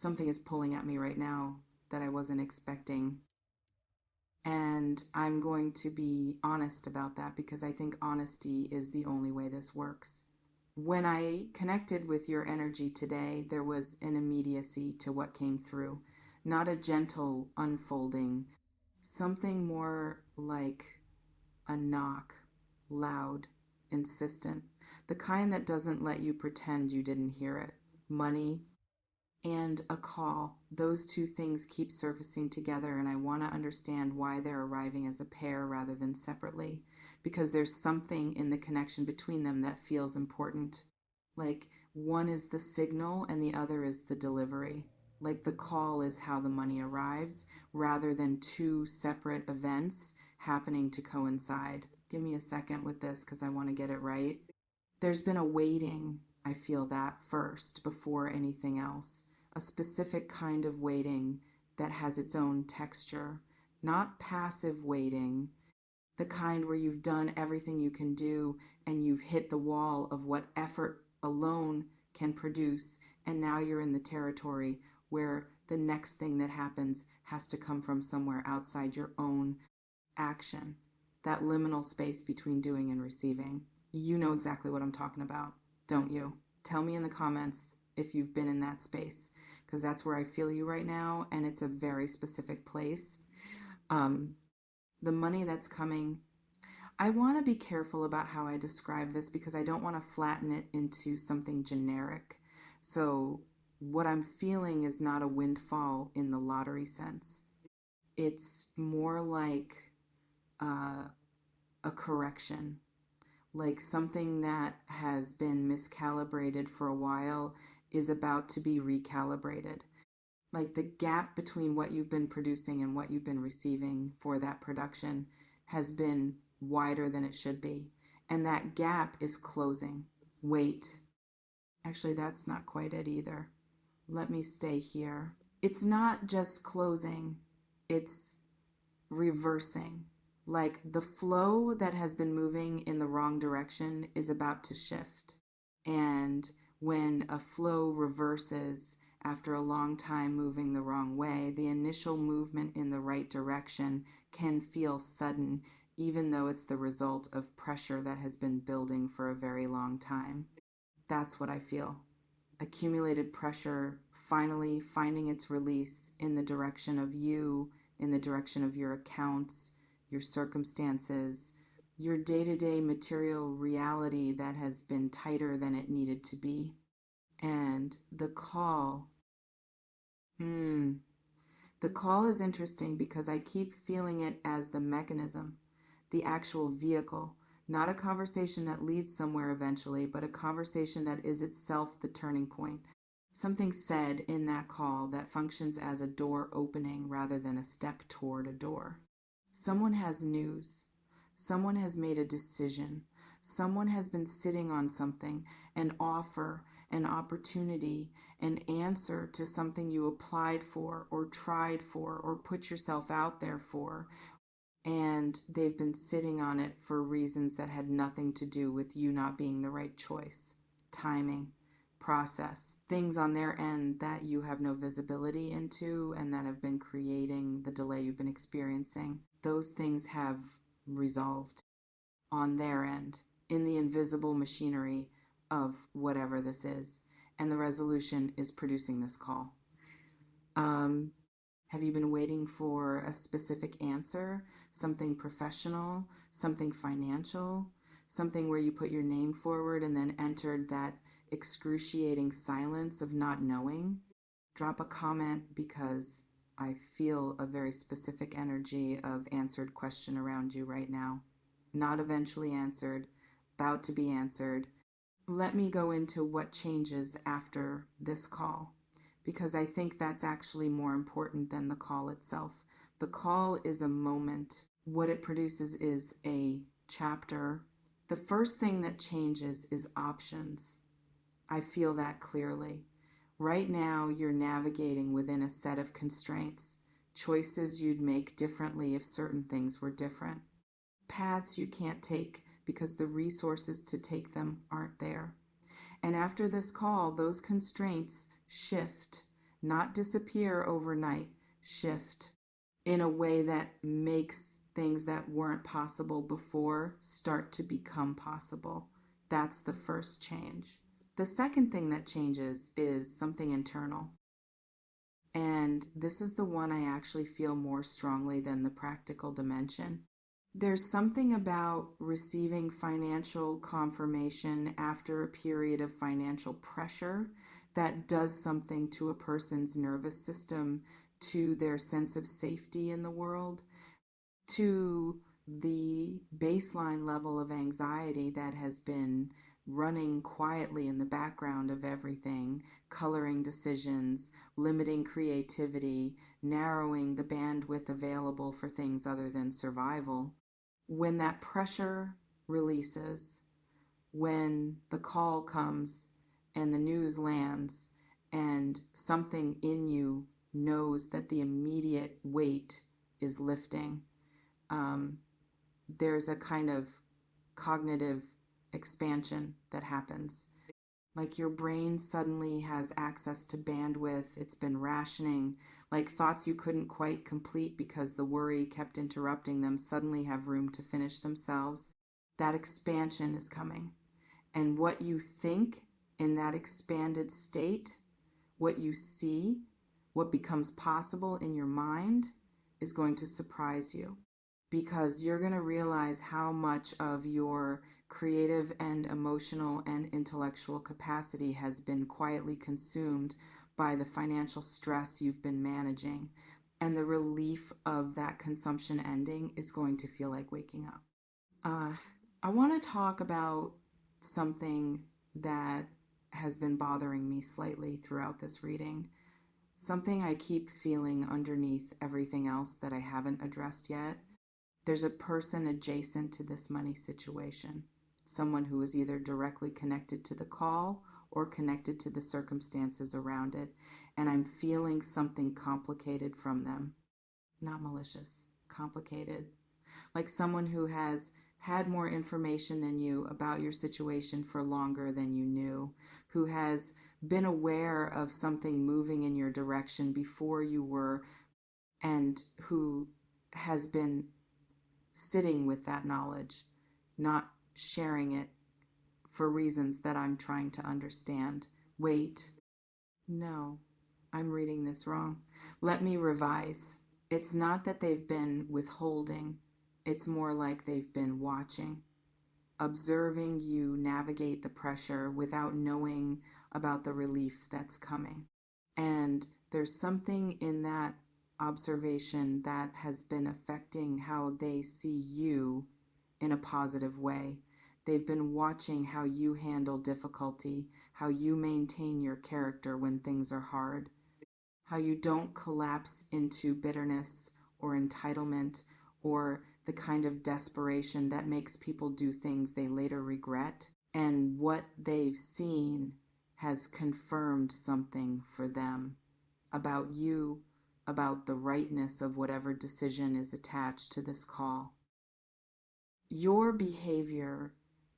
something is pulling at me right now that I wasn't expecting. And I'm going to be honest about that because I think honesty is the only way this works. When I connected with your energy today, there was an immediacy to what came through, not a gentle unfolding, something more like a knock, loud, insistent, the kind that doesn't let you pretend you didn't hear it. Money and a call, those two things keep surfacing together, and I want to understand why they're arriving as a pair rather than separately, because there's something in the connection between them that feels important. Like one is the signal and the other is the delivery. Like the call is how the money arrives rather than two separate events happening to coincide. Give me a second with this because I want to get it right. There's been a waiting, I feel that first before anything else. A specific kind of waiting that has its own texture, not passive waiting, the kind where you've done everything you can do and you've hit the wall of what effort alone can produce, and now you're in the territory where the next thing that happens has to come from somewhere outside your own action, that liminal space between doing and receiving. You know exactly what I'm talking about, don't you? Tell me in the comments if you've been in that space, because that's where I feel you right now, and it's a very specific place. Um, the money that's coming, I want to be careful about how I describe this because I don't want to flatten it into something generic. So, what I'm feeling is not a windfall in the lottery sense. It's more like uh, a correction, like something that has been miscalibrated for a while is about to be recalibrated. Like the gap between what you've been producing and what you've been receiving for that production has been wider than it should be. And that gap is closing. Wait. Actually, that's not quite it either. Let me stay here. It's not just closing, it's reversing. Like the flow that has been moving in the wrong direction is about to shift. And when a flow reverses after a long time moving the wrong way, the initial movement in the right direction can feel sudden, even though it's the result of pressure that has been building for a very long time. That's what I feel. Accumulated pressure finally finding its release in the direction of you, in the direction of your accounts, your circumstances, your day-to-day material reality that has been tighter than it needed to be. And the call, the call is interesting because I keep feeling it as the mechanism, the actual vehicle, not a conversation that leads somewhere eventually, but a conversation that is itself the turning point. Something said in that call that functions as a door opening rather than a step toward a door. Someone has news. Someone has made a decision. Someone has been sitting on something, an offer, an opportunity, an answer to something you applied for or tried for or put yourself out there for. And they've been sitting on it for reasons that had nothing to do with you not being the right choice. Timing, process, things on their end that you have no visibility into and that have been creating the delay you've been experiencing. Those things have resolved on their end in the invisible machinery of whatever this is. And the resolution is producing this call. Have you been waiting for a specific answer, something professional, something financial, something where you put your name forward and then entered that excruciating silence of not knowing? Drop a comment because I feel a very specific energy of answered question around you right now. Not eventually answered, about to be answered. Let me go into what changes after this call, because I think that's actually more important than the call itself. The call is a moment. What it produces is a chapter. The first thing that changes is options. I feel that clearly. Right now, you're navigating within a set of constraints, choices you'd make differently if certain things were different, paths you can't take because the resources to take them aren't there. And after this call, those constraints shift. not disappear overnight, shift in a way that makes things that weren't possible before start to become possible. That's the first change. The second thing that changes is something internal. And this is the one I actually feel more strongly than the practical dimension. There's something about receiving financial confirmation after a period of financial pressure that does something to a person's nervous system, to their sense of safety in the world, to the baseline level of anxiety that has been running quietly in the background of everything, coloring decisions, limiting creativity, narrowing the bandwidth available for things other than survival. When that pressure releases, when the call comes and the news lands, and something in you knows that the immediate weight is lifting, um, there's a kind of cognitive expansion that happens. Like your brain suddenly has access to bandwidth, it's been rationing, like thoughts you couldn't quite complete because the worry kept interrupting them suddenly have room to finish themselves. That expansion is coming. And what you think in that expanded state, what you see, what becomes possible in your mind is going to surprise you, because you're going to realize how much of your creative and emotional and intellectual capacity has been quietly consumed by the financial stress you've been managing. And the relief of that consumption ending is going to feel like waking up. I want to talk about something that has been bothering me slightly throughout this reading. Something I keep feeling underneath everything else that I haven't addressed yet. There's a person adjacent to this money situation, someone who is either directly connected to the call or connected to the circumstances around it, and I'm feeling something complicated from them. Not malicious, complicated. Like someone who has had more information than you about your situation for longer than you knew, who has been aware of something moving in your direction before you were, and who has been sitting with that knowledge, not sharing it for reasons that I'm trying to understand. Wait, no, I'm reading this wrong. Let me revise. It's not that they've been withholding, it's more like they've been watching, observing you navigate the pressure without knowing about the relief that's coming. And there's something in that observation that has been affecting how they see you in a positive way. They've been watching how you handle difficulty, how you maintain your character when things are hard, how you don't collapse into bitterness or entitlement or the kind of desperation that makes people do things they later regret. And what they've seen has confirmed something for them about you, about the rightness of whatever decision is attached to this call. Your behavior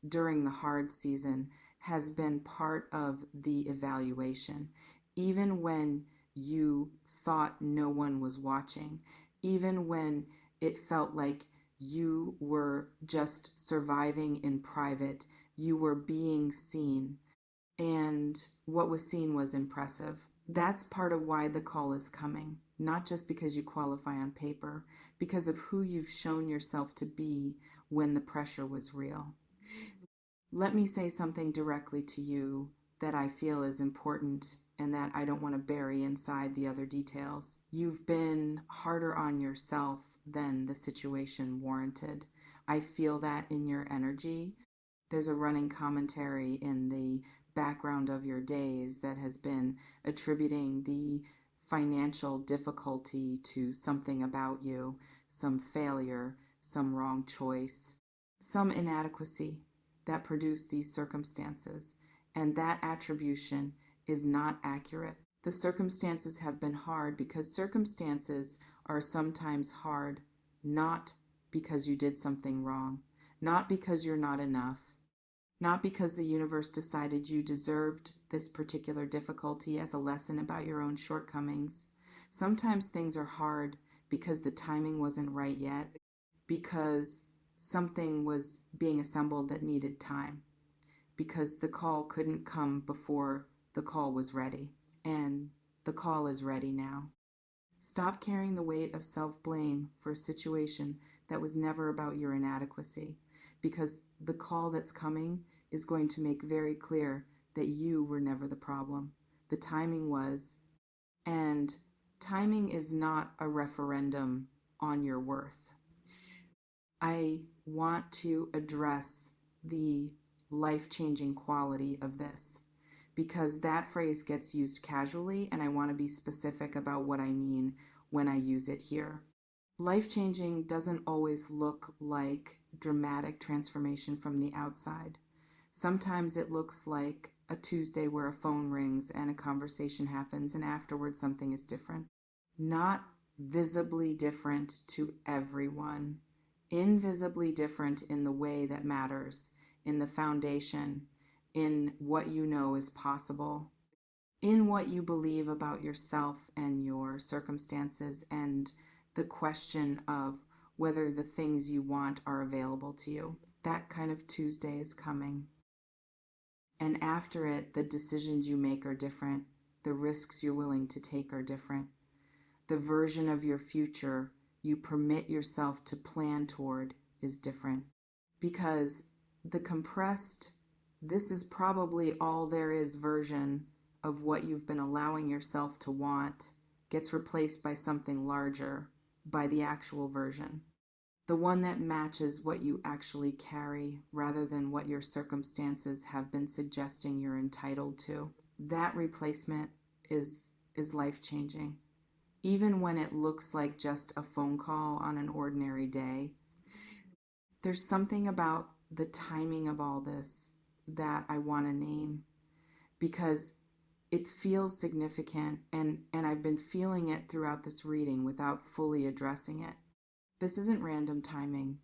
during the hard season has been part of the evaluation, even when you thought no one was watching, even when it felt like you were just surviving in private, you were being seen, and what was seen was impressive. That's part of why the call is coming, not just because you qualify on paper, because of who you've shown yourself to be when the pressure was real. Let me say something directly to you that I feel is important and that I don't want to bury inside the other details. You've been harder on yourself than the situation warranted. I feel that in your energy. There's a running commentary in the background of your days that has been attributing the financial difficulty to something about you, some failure, some wrong choice, some inadequacy that produced these circumstances. And that attribution is not accurate. The circumstances have been hard because circumstances are sometimes hard not because you did something wrong, not because you're not enough, not because the universe decided you deserved this particular difficulty as a lesson about your own shortcomings. Sometimes things are hard because the timing wasn't right yet, because something was being assembled that needed time, because the call couldn't come before the call was ready. And the call is ready now. Stop carrying the weight of self-blame for a situation that was never about your inadequacy, because the call that's coming is going to make very clear that you were never the problem. The timing was, and timing is not a referendum on your worth. I want to address the life-changing quality of this, because that phrase gets used casually, and I want to be specific about what I mean when I use it here. Life-changing doesn't always look like dramatic transformation from the outside. Sometimes it looks like a Tuesday where a phone rings and a conversation happens, and afterwards something is different. Not visibly different to everyone. Invisibly different in the way that matters, in the foundation, in what you know is possible, in what you believe about yourself and your circumstances, and the question of whether the things you want are available to you. That kind of Tuesday is coming. And after it, the decisions you make are different. The risks you're willing to take are different. The version of your future you permit yourself to plan toward is different. Because the compressed, this is probably all there is version of what you've been allowing yourself to want gets replaced by something larger, by the actual version. The one that matches what you actually carry rather than what your circumstances have been suggesting you're entitled to. That replacement is life-changing. Even when it looks like just a phone call on an ordinary day, there's something about the timing of all this that I want to name, because it feels significant, and I've been feeling it throughout this reading without fully addressing it. This isn't random timing.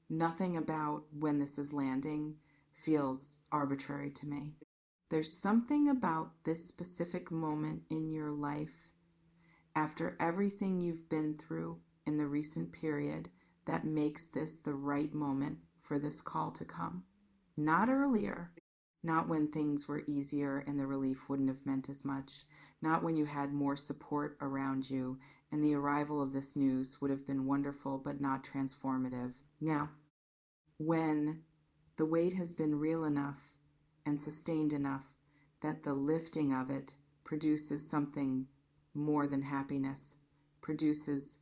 Nothing about when this is landing feels arbitrary to me. There's something about this specific moment in your life, after everything you've been through in the recent period, that makes this the right moment for this call to come. Not earlier, not when things were easier and the relief wouldn't have meant as much, not when you had more support around you and the arrival of this news would have been wonderful but not transformative. Now, when the weight has been real enough and sustained enough that the lifting of it produces something more than happiness, produces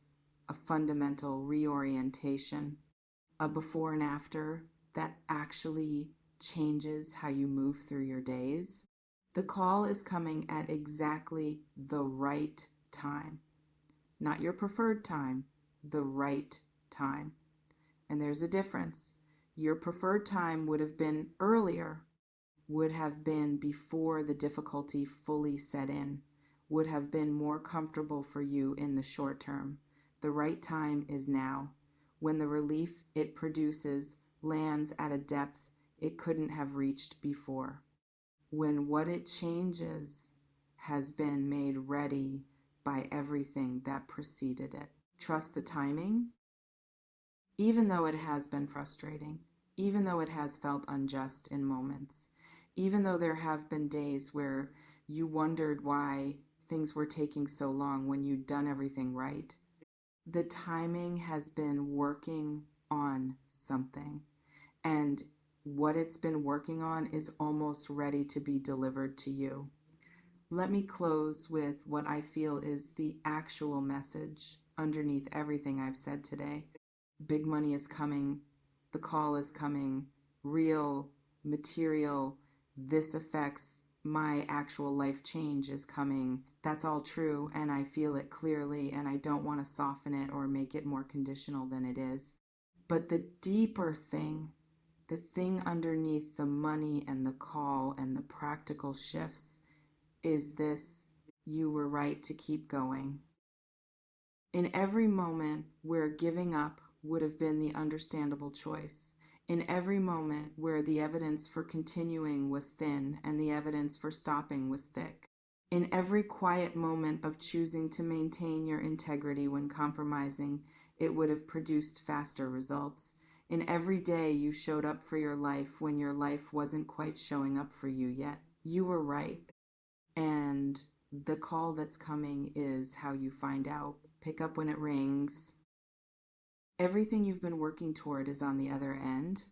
a fundamental reorientation, a before and after that actually changes how you move through your days. The call is coming at exactly the right time. Not your preferred time, the right time. And there's a difference. Your preferred time would have been earlier, would have been before the difficulty fully set in, would have been more comfortable for you in the short term. The right time is now, when the relief it produces lands at a depth it couldn't have reached before, when what it changes has been made ready by everything that preceded it. Trust the timing, even though it has been frustrating, even though it has felt unjust in moments, even though there have been days where you wondered why things were taking so long when you'd done everything right. The timing has been working on something, and what it's been working on is almost ready to be delivered to you. Let me close with what I feel is the actual message underneath everything I've said today. Big money is coming. The call is coming. Real, material, this affects my actual life change is coming. That's all true, and I feel it clearly, and I don't want to soften it or make it more conditional than it is. But the deeper thing, the thing underneath the money and the call and the practical shifts, is this: you were right to keep going. In every moment where giving up would have been the understandable choice, In every moment where the evidence for continuing was thin and the evidence for stopping was thick. In every quiet moment of choosing to maintain your integrity when compromising, it would have produced faster results. In every day you showed up for your life when your life wasn't quite showing up for you yet. You were right. And the call that's coming is how you find out. Pick up when it rings. Everything you've been working toward is on the other end.